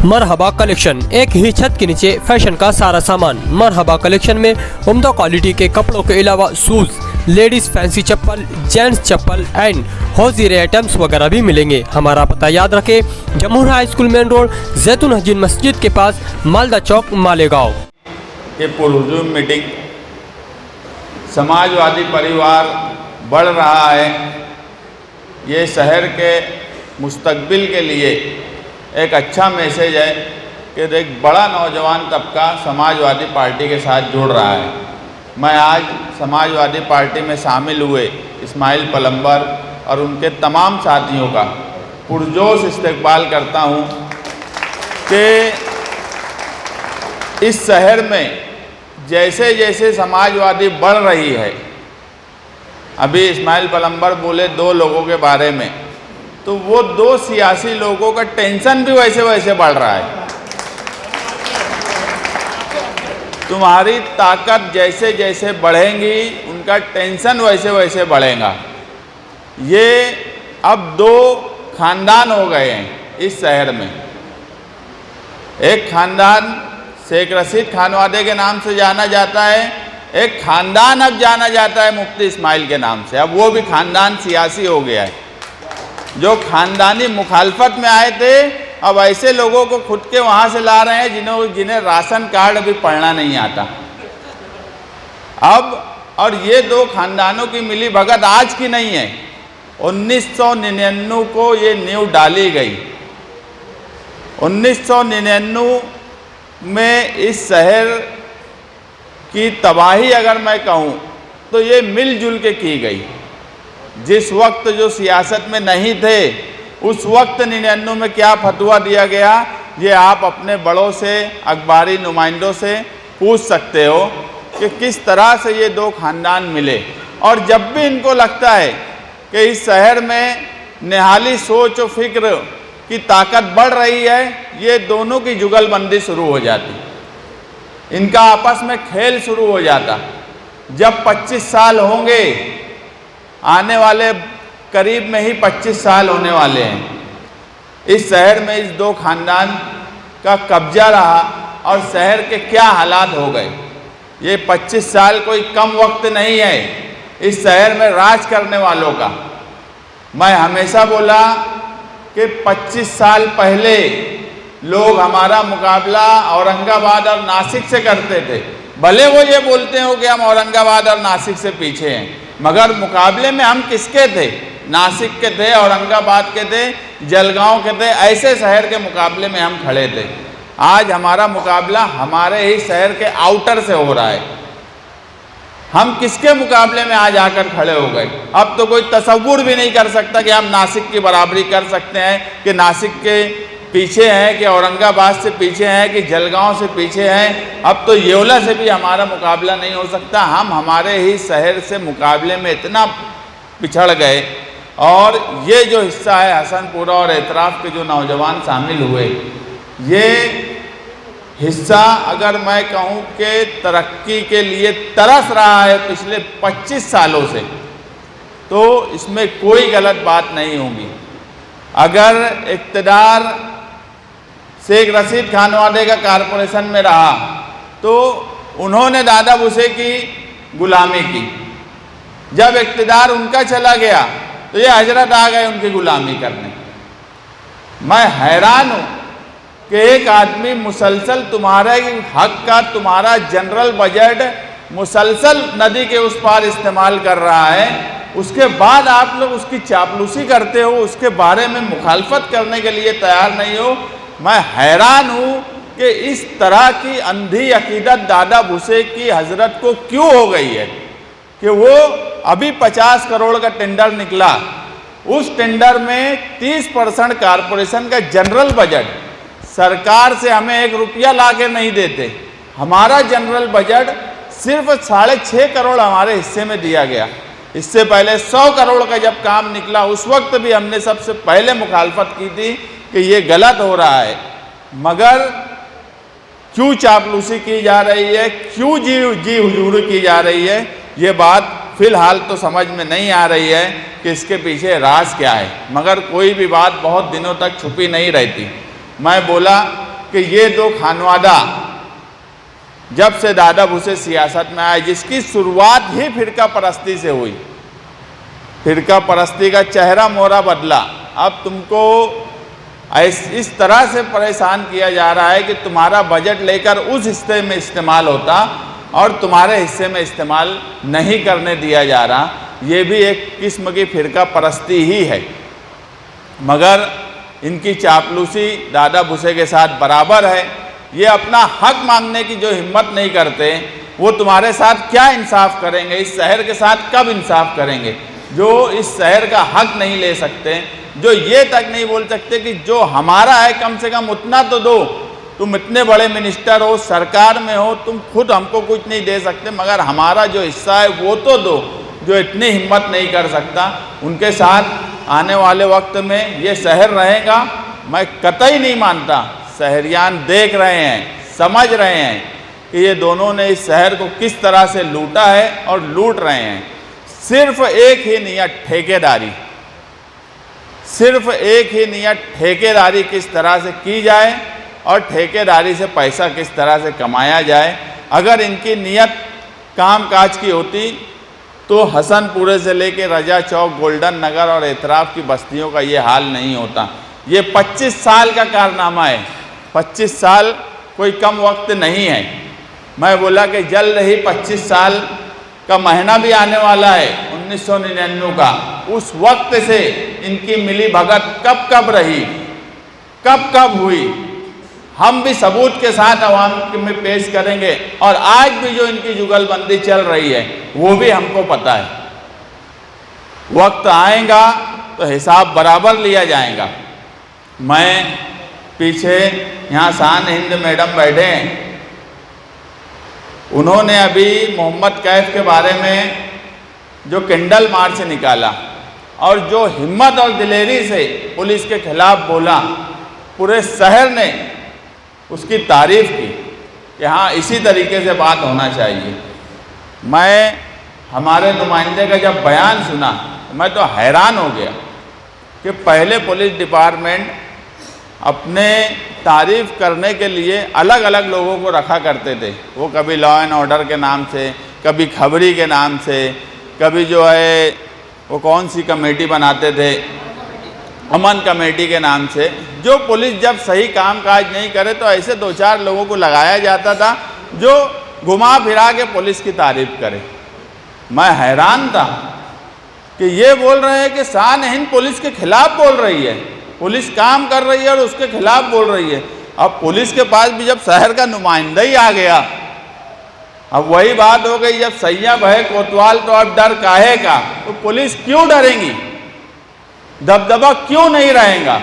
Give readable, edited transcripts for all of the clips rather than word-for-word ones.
मरहबा collection, एक ही छत के नीचे फैशन का सारा सामान। मरहबा कलेक्शन में उम्दा क्वालिटी के कपड़ों के अलावा शूज, लेडीज फैंसी चप्पल, जेंट्स चप्पल एंड हौजीरे आइटम्स वगैरह भी मिलेंगे। हमारा पता याद रखें, Jamhoor high school main road, जैतून हजीन मस्जिद के पास, मालदा चौक, मालेगांव। ये पुरहुजूम मीटिंग, समाजवादी परिवार बढ़ रहा है, ये शहर के मुस्तकबिल के लिए एक अच्छा मैसेज है कि एक बड़ा नौजवान तबका समाजवादी पार्टी के साथ जुड़ रहा है। मैं आज समाजवादी पार्टी में शामिल हुए इस्माइल पलम्बर और उनके तमाम साथियों का पुरजोश इस्तकबाल करता हूं कि इस शहर में जैसे जैसे समाजवादी बढ़ रही है, अभी इस्माइल पलम्बर बोले 2 लोगों के बारे में, तो वो 2 सियासी लोगों का टेंशन भी वैसे वैसे बढ़ रहा है। तुम्हारी ताकत जैसे जैसे बढ़ेंगी, उनका टेंशन वैसे वैसे बढ़ेगा। ये अब 2 खानदान हो गए हैं इस शहर में। एक खानदान शेख रशीद खानवादे के नाम से जाना जाता है, एक खानदान अब जाना जाता है मुफ्ती इस्माइल के नाम से। अब वो भी खानदान सियासी हो गया है। जो खानदानी मुखालफत में आए थे, अब ऐसे लोगों को खुद के वहाँ से ला रहे हैं जिन्हें राशन कार्ड अभी पढ़ना नहीं आता। अब और ये 2 खानदानों की मिली भगत आज की नहीं है, 1999 को ये नींव डाली गई। 1999 में इस शहर की तबाही अगर मैं कहूँ तो ये मिलजुल के की गई। जिस वक्त जो सियासत में नहीं थे, उस वक्त 99 में क्या फतवा दिया गया, ये आप अपने बड़ों से, अखबारी नुमाइंदों से पूछ सकते हो कि किस तरह से ये 2 खानदान मिले। और जब भी इनको लगता है कि इस शहर में निहाली सोच और फिक्र की ताकत बढ़ रही है, ये दोनों की जुगलबंदी शुरू हो जाती, इनका आपस में खेल शुरू हो जाता। जब 25 साल होंगे, आने वाले करीब में ही 25 साल होने वाले हैं, इस शहर में इस 2 खानदान का कब्जा रहा और शहर के क्या हालात हो गए। ये 25 साल कोई कम वक्त नहीं है इस शहर में राज करने वालों का। मैं हमेशा बोला कि 25 साल पहले लोग हमारा मुकाबला औरंगाबाद और नासिक से करते थे। भले वो ये बोलते हो कि हम औरंगाबाद और नासिक से पीछे हैं, मगर मुकाबले में हम किसके थे? नासिक के थे, औरंगाबाद के थे, जलगांव के थे। ऐसे शहर के मुकाबले में हम खड़े थे। आज हमारा मुकाबला हमारे ही शहर के आउटर से हो रहा है। हम किसके मुकाबले में आज आकर खड़े हो गए? अब तो कोई तसव्वुर भी नहीं कर सकता कि हम नासिक की बराबरी कर सकते हैं, कि नासिक के पीछे हैं, कि औरंगाबाद से पीछे हैं, कि जलगांव से पीछे हैं। अब तो येवला से भी हमारा मुकाबला नहीं हो सकता। हम हमारे ही शहर से मुकाबले में इतना पिछड़ गए। और ये जो हिस्सा है हसनपुरा और एतराफ़ के जो नौजवान शामिल हुए, ये हिस्सा अगर मैं कहूँ कि तरक्की के लिए तरस रहा है पिछले 25 सालों से, तो इसमें कोई गलत बात नहीं होगी। अगर इक़्तिदार शेख रशीद खानवादे का कारपोरेशन में रहा तो उन्होंने दादा भूसे की गुलामी की। जब इक़्तिदार उनका चला गया तो ये हजरत आ गए उनकी गुलामी करने। मैं हैरान हूँ कि एक आदमी मुसलसल तुम्हारे हक का, तुम्हारा जनरल बजट मुसलसल नदी के उस पार इस्तेमाल कर रहा है, उसके बाद आप लोग उसकी चापलूसी करते हो, उसके बारे में मुखालफत करने के लिए तैयार नहीं हो। मैं हैरान हूँ कि इस तरह की अंधी अकीदत दादा भूसे की हजरत को क्यों हो गई है कि वो अभी 50 करोड़ का टेंडर निकला, उस टेंडर में 30% कारपोरेशन का जनरल बजट, सरकार से हमें 1 रुपया ला के नहीं देते। हमारा जनरल बजट सिर्फ 6.5 करोड़ हमारे हिस्से में दिया गया। इससे पहले 100 करोड़ का जब काम निकला उस वक्त भी हमने सबसे पहले मुखालफत की थी कि ये गलत हो रहा है, मगर क्यों चापलूसी की जा रही है, क्यों जी हुजूरी की जा रही है, ये बात फिलहाल तो समझ में नहीं आ रही है कि इसके पीछे राज क्या है। मगर कोई भी बात बहुत दिनों तक छुपी नहीं रहती। मैं बोला कि ये दो खानवादा जब से दादा भूसे सियासत में आए, जिसकी शुरुआत ही फिरका परस्ती से हुई, फिरका परस्ती का चेहरा मोहरा बदला। अब तुमको इस तरह से परेशान किया जा रहा है कि तुम्हारा बजट लेकर उस हिस्से में इस्तेमाल होता और तुम्हारे हिस्से में इस्तेमाल नहीं करने दिया जा रहा। ये भी एक किस्म की फिरका परस्ती ही है। मगर इनकी चापलूसी दादा भूसे के साथ बराबर है। ये अपना हक मांगने की जो हिम्मत नहीं करते, वो तुम्हारे साथ क्या इंसाफ करेंगे, इस शहर के साथ कब इंसाफ करेंगे। जो इस शहर का हक नहीं ले सकते, जो ये तक नहीं बोल सकते कि जो हमारा है कम से कम उतना तो दो। तुम इतने बड़े मिनिस्टर हो, सरकार में हो, तुम खुद हमको कुछ नहीं दे सकते, मगर हमारा जो हिस्सा है वो तो दो। जो इतनी हिम्मत नहीं कर सकता, उनके साथ आने वाले वक्त में ये शहर रहेगा, मैं कतई नहीं मानता। शहरियान देख रहे हैं, समझ रहे हैं कि ये दोनों ने इस शहर को किस तरह से लूटा है और लूट रहे हैं। सिर्फ एक ही नियत, ठेकेदारी। सिर्फ एक ही नियत, ठेकेदारी किस तरह से की जाए और ठेकेदारी से पैसा किस तरह से कमाया जाए। अगर इनकी नियत कामकाज की होती तो हसनपुरे से लेके रजा चौक, गोल्डन नगर और एतराफ़ की बस्तियों का ये हाल नहीं होता। ये 25 साल का कारनामा है। 25 साल कोई कम वक्त नहीं है। मैं बोला कि जल्द ही 25 साल का महीना भी आने वाला है 1999 का। उस वक्त से इनकी मिली भगत कब कब रही, कब कब हुई, हम भी सबूत के साथ अवाम में पेश करेंगे। और आज भी जो इनकी जुगलबंदी चल रही है वो भी हमको पता है। वक्त आएगा तो हिसाब बराबर लिया जाएगा। मैं पीछे यहाँ शान हिंद मैडम बैठे हैं, उन्होंने अभी मोहम्मद कैफ के बारे में जो कैंडल मार्च निकाला और जो हिम्मत और दिलेरी से पुलिस के खिलाफ बोला, पूरे शहर ने उसकी तारीफ की कि हाँ इसी तरीके से बात होना चाहिए। मैं हमारे नुमाइंदे का जब बयान सुना मैं तो हैरान हो गया कि पहले पुलिस डिपार्टमेंट अपने तारीफ करने के लिए अलग अलग लोगों को रखा करते थे। वो कभी लॉ एंड ऑर्डर के नाम से, कभी खबरी के नाम से, कभी जो है वो कौन सी कमेटी बनाते थे, अमन कमेटी के नाम से। जो पुलिस जब सही काम काज नहीं करे तो ऐसे 2-4 लोगों को लगाया जाता था जो घुमा फिरा के पुलिस की तारीफ करे। मैं हैरान था कि ये बोल रहे हैं कि शान हिंद पुलिस के खिलाफ बोल रही है, पुलिस काम कर रही है और उसके खिलाफ बोल रही है। अब पुलिस के पास भी जब शहर का नुमाइंदा ही आ गया, अब वही बात हो गई, जब सैय्यद है कोतवाल तो अब डर काहे का। तो पुलिस क्यों डरेंगी, दबदबा क्यों नहीं रहेगा।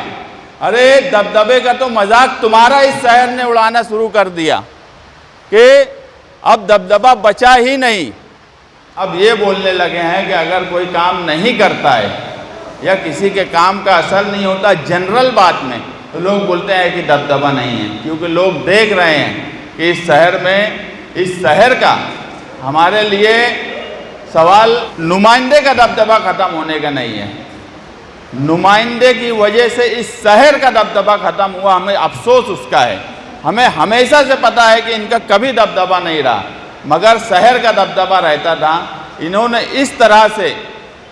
अरे दबदबे का तो मजाक तुम्हारा इस शहर ने उड़ाना शुरू कर दिया कि अब दबदबा बचा ही नहीं। अब ये बोलने लगे हैं कि अगर कोई काम नहीं करता है या किसी के काम का असर नहीं होता जनरल बात में, तो लोग बोलते हैं कि दबदबा नहीं है। क्योंकि लोग देख रहे हैं कि इस शहर में, इस शहर का हमारे लिए सवाल नुमाइंदे का दबदबा ख़त्म होने का नहीं है। नुमाइंदे की वजह से इस शहर का दबदबा ख़त्म हुआ, हमें अफसोस उसका है। हमें हमेशा से पता है कि इनका कभी दबदबा नहीं रहा, मगर शहर का दबदबा रहता था। इन्होंने इस तरह से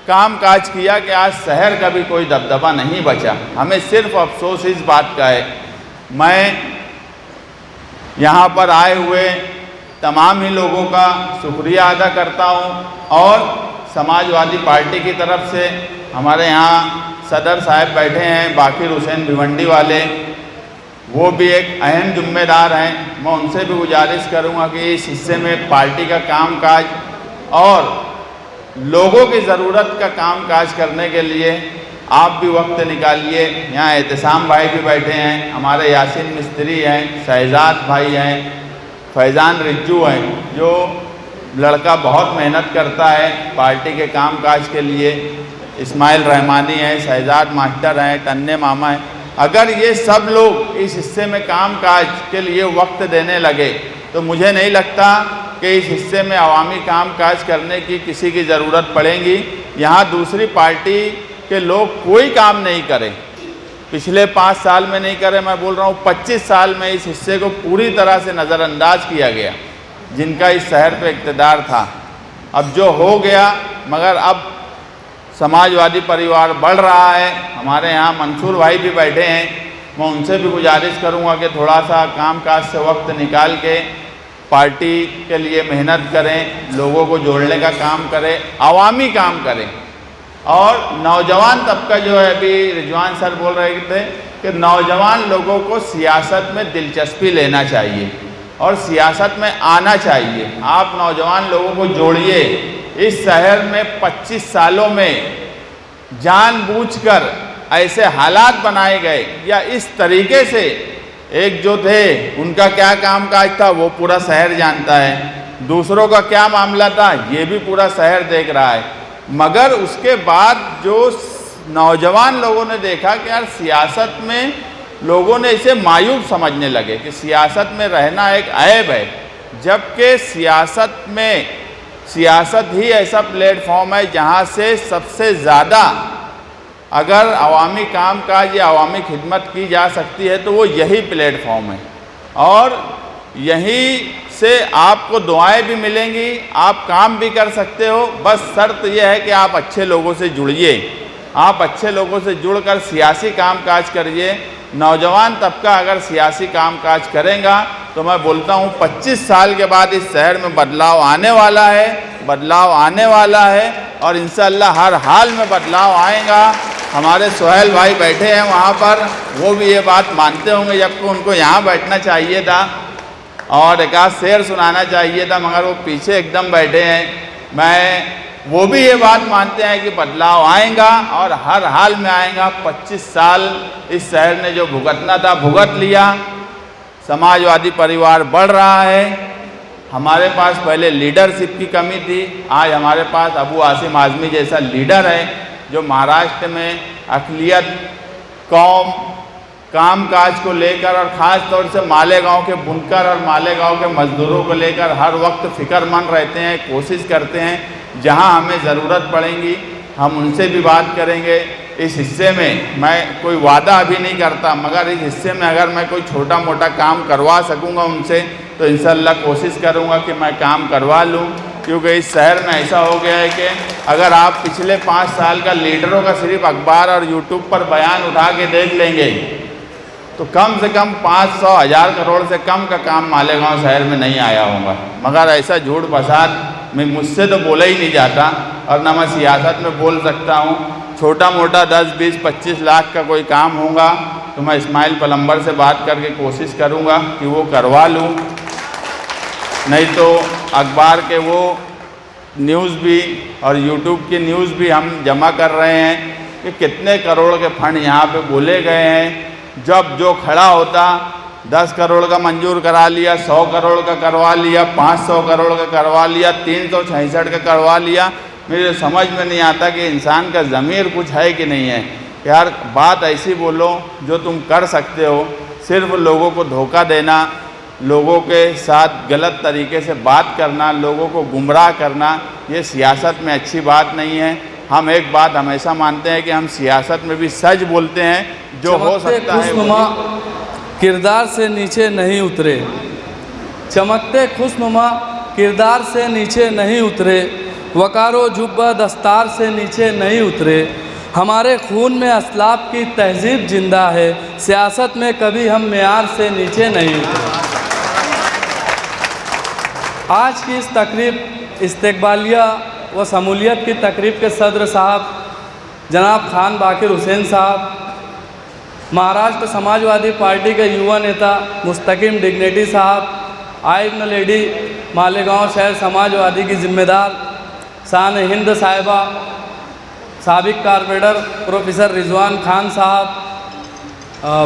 काम काज किया कि आज शहर का भी कोई दबदबा नहीं बचा। हमें सिर्फ अफसोस इस बात का है। मैं यहाँ पर आए हुए तमाम ही लोगों का शुक्रिया अदा करता हूँ और समाजवादी पार्टी की तरफ से हमारे यहाँ सदर साहब बैठे हैं बाकिर हुसैन भिवंडी वाले, वो भी एक अहम जिम्मेदार हैं। मैं उनसे भी गुजारिश करूँगा कि इस हिस्से में पार्टी का कामकाज और लोगों की ज़रूरत का कामकाज करने के लिए आप भी वक्त निकालिए। यहाँ एहतसाम भाई भी बैठे हैं, हमारे यासीन मिस्त्री हैं, शहजाद भाई हैं, फैज़ान रिज्जू हैं, जो लड़का बहुत मेहनत करता है पार्टी के कामकाज के लिए। इस्माइल रहमानी है, शहजाद मास्टर हैं, टन्ने मामा हैं। अगर ये सब लोग इस हिस्से में कामकाज के लिए वक्त देने लगे तो मुझे नहीं लगता कि इस हिस्से में अवामी कामकाज करने की किसी की ज़रूरत पड़ेगी। यहाँ दूसरी पार्टी के लोग कोई काम नहीं करें, पिछले 5 साल में नहीं करे, मैं बोल रहा हूँ 25 साल में इस हिस्से को पूरी तरह से नज़रअंदाज किया गया जिनका इस शहर पे इक़्तिदार था। अब जो हो गया, मगर अब समाजवादी परिवार बढ़ रहा है। हमारे यहाँ मंसूर भाई भी बैठे हैं, मैं उनसे भी गुजारिश करूँगा कि थोड़ा सा कामकाज से वक्त निकाल के पार्टी के लिए मेहनत करें, लोगों को जोड़ने का काम करें, अवामी काम करें। और नौजवान तबका जो है, अभी रिजवान सर बोल रहे थे कि नौजवान लोगों को सियासत में दिलचस्पी लेना चाहिए और सियासत में आना चाहिए। आप नौजवान लोगों को जोड़िए। इस शहर में 25 सालों में जानबूझकर ऐसे हालात बनाए गए या इस तरीके से, एक जो थे उनका क्या कामकाज था वो पूरा शहर जानता है, दूसरों का क्या मामला था ये भी पूरा शहर देख रहा है। मगर उसके बाद जो नौजवान लोगों ने देखा कि यार सियासत में, लोगों ने इसे मायूब समझने लगे कि सियासत में रहना एक ऐब है, जबकि सियासत ही ऐसा प्लेटफॉर्म है जहां से सबसे ज़्यादा अगर अवामी कामकाज या अवामी खिदमत की जा सकती है तो वो यही प्लेटफॉर्म है। और यहीं से आपको दुआएं भी मिलेंगी, आप काम भी कर सकते हो। बस शर्त यह है कि आप अच्छे लोगों से जुड़िए, आप अच्छे लोगों से जुड़कर सियासी कामकाज करिए। नौजवान तबका अगर सियासी कामकाज करेगा तो मैं बोलता हूँ 25 साल के बाद इस शहर में बदलाव आने वाला है, बदलाव आने वाला है और इंशाअल्लाह हर हाल में बदलाव आएगा। हमारे सोहेल भाई बैठे हैं वहाँ पर, वो भी ये बात मानते होंगे, जबकि उनको यहाँ बैठना चाहिए था और एक आध शेर सुनाना चाहिए था, मगर वो पीछे एकदम बैठे हैं। वो भी ये बात मानते हैं कि बदलाव आएगा और हर हाल में आएगा। 25 साल इस शहर ने जो भुगतना था भुगत लिया। समाजवादी परिवार बढ़ रहा है। हमारे पास पहले लीडरशिप की कमी थी, आज हमारे पास अबू आसिम आज़मी जैसा लीडर है जो महाराष्ट्र में अक़लियत कौम कामकाज को लेकर और ख़ास तौर से मालेगांव के बुनकर और मालेगांव के मज़दूरों को लेकर हर वक्त फ़िक्रमंद रहते हैं, कोशिश करते हैं जहां हमें ज़रूरत पड़ेगी हम उनसे भी बात करेंगे। इस हिस्से में मैं कोई वादा अभी नहीं करता, मगर इस हिस्से में अगर मैं कोई छोटा मोटा काम करवा सकूंगा उनसे तो इंशाअल्लाह कोशिश करूंगा कि मैं काम करवा लूं। क्योंकि इस शहर में ऐसा हो गया है कि अगर आप पिछले 5 साल का लीडरों का सिर्फ अखबार और यूट्यूब पर बयान उठा के देख लेंगे तो कम से कम 500-1000 करोड़ से कम का काम मालेगांव शहर में नहीं आया होगा। मगर ऐसा झूठ फसाद में मुझसे तो बोला ही नहीं जाता और ना मैं सियासत में बोल सकता हूँ। छोटा मोटा 10, 20, 25 लाख का कोई काम होगा तो मैं इस्माइल प्लम्बर से बात करके कोशिश करूँगा कि वो करवा लूँ, नहीं तो अखबार के वो न्यूज़ भी और यूट्यूब की न्यूज़ भी हम जमा कर रहे हैं कि कितने करोड़ के फंड यहाँ पे बोले गए हैं। जब जो खड़ा होता 10 करोड़ का मंजूर करा लिया, 100 करोड़ का करवा लिया, 500 करोड़ का करवा लिया, 366 का करवा लिया। मेरे समझ में नहीं आता कि इंसान का ज़मीर कुछ है कि नहीं है। यार बात ऐसी बोलो जो तुम कर सकते हो। सिर्फ लोगों को धोखा देना, लोगों के साथ गलत तरीके से बात करना, लोगों को गुमराह करना, ये सियासत में अच्छी बात नहीं है। हम एक बात हमेशा मानते हैं कि हम सियासत में भी सच बोलते हैं, जो हो सकता है। खुशनुमा किरदार से नीचे नहीं उतरे, चमकते खुशनुमा किरदार से नीचे नहीं उतरे, वकारो जुब्बा दस्तार से नीचे नहीं उतरे। हमारे खून में असलाफ की तहजीब जिंदा है, सियासत में कभी हम मेयार से नीचे नहीं उतरे। आज की इस तकरीब इस्तकबालिया व शमूलियत की तकरीब के सदर साहब जनाब खान बाकिर हुसैन साहब, महाराष्ट्र समाजवादी पार्टी के युवा नेता मुस्तकिम डिग्नेटी साहब, आइब्न लेडी मालेगांव शहर समाजवादी की जिम्मेदार शान हिंद साहिबा, साबिक कारपोरेटर प्रोफेसर रिजवान खान साहब,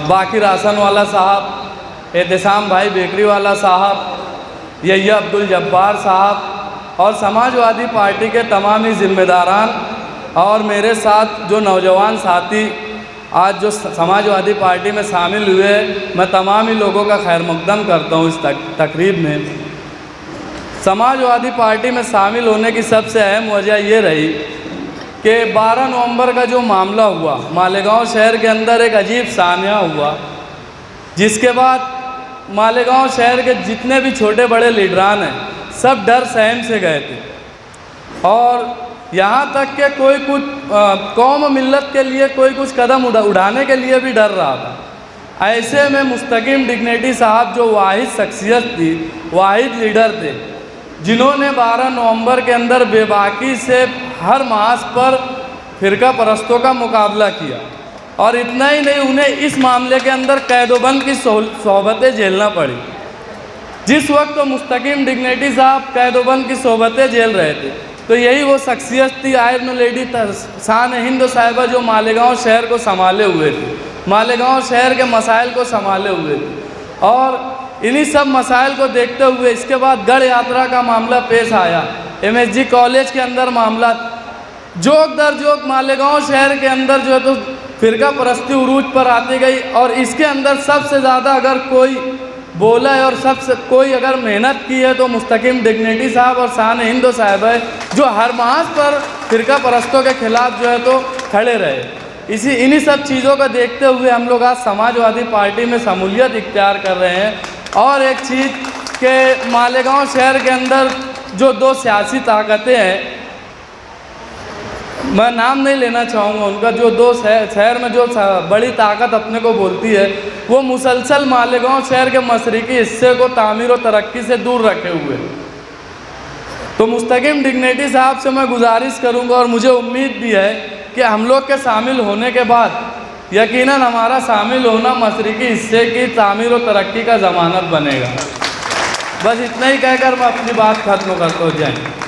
बाकिर आसनवाला साहब, एहतसाम भाई बेकरी वाला साहब, यहिया अब्दुल जब्बार साहब, और समाजवादी पार्टी के तमाम ही जिम्मेदारान और मेरे साथ जो नौजवान साथी आज जो समाजवादी पार्टी में शामिल हुए, मैं तमाम ही लोगों का खैर मकदम करता हूँ इस तकरीब में। समाजवादी पार्टी में शामिल होने की सबसे अहम वजह ये रही कि 12 नवंबर का जो मामला हुआ, मालेगांव शहर के अंदर एक अजीब सान्या हुआ, जिसके बाद मालेगांव शहर के जितने भी छोटे बड़े लीडरान हैं सब डर सहम से गए थे और यहाँ तक कि कोई कुछ कौम मिल्लत के लिए कोई कुछ कदम उठाने के लिए भी डर रहा था। ऐसे में मुस्तकीम डिग्निटी साहब जो वाहिद शख्सियत थी, वाहिद लीडर थे, जिन्होंने 12 नवंबर के अंदर बेबाकी से हर मास पर फ़िरका परस्तों का मुकाबला किया और इतना ही नहीं, उन्हें इस मामले के अंदर कैदोबंद की सोहबतें झेलना पड़ी। जिस वक्त तो मुस्तकीम डिग्निटी साहब कैदोबंद की सोहबतें झेल रहे थे, तो यही वो शख्सियत थी आयरन लेडी शान हिंद साहिबा जो मालेगांव शहर को संभाले हुए थे, मालेगांव शहर के मसाइल को संभाले हुए थे। और इन्हीं सब मसाइल को देखते हुए इसके बाद गढ़ यात्रा का मामला पेश आया, MSG कॉलेज के अंदर मामला, जोक दर जोक मालेगांव शहर के अंदर जो है तो फ़िरका परस्ती उरूज पर आती गई और इसके अंदर सबसे ज़्यादा अगर कोई बोला है और सबसे कोई अगर मेहनत की है तो मुस्तकीम डिग्निटी साहब और शान हिंद साहिब है, जो हर मास पर फ़िरका परस्तों के ख़िलाफ़ जो है तो खड़े रहे। इन्हीं सब चीज़ों को देखते हुए हम लोग आज समाजवादी पार्टी में शमूलियत इख्तियार कर रहे हैं। और एक चीज़ के मालेगांव शहर के अंदर जो 2 सियासी ताकतें हैं, मैं नाम नहीं लेना चाहूँगा उनका, जो 2 शहर में जो बड़ी ताकत अपने को बोलती है, वो मुसलसल मालेगांव शहर के मशरक़ी हिस्से को तामीर और तरक्की से दूर रखे हुए। तो मुस्तकीम डिग्निटी साहब से मैं गुजारिश करूँगा और मुझे उम्मीद भी है कि हम लोग के शामिल होने के बाद यकीनन हमारा शामिल होना मशरक़ी हिस्से की तामीर और तरक्की का ज़मानत बनेगा। बस इतना ही कहकर मैं अपनी बात ख़त्म करता हूँ। जय हिंद।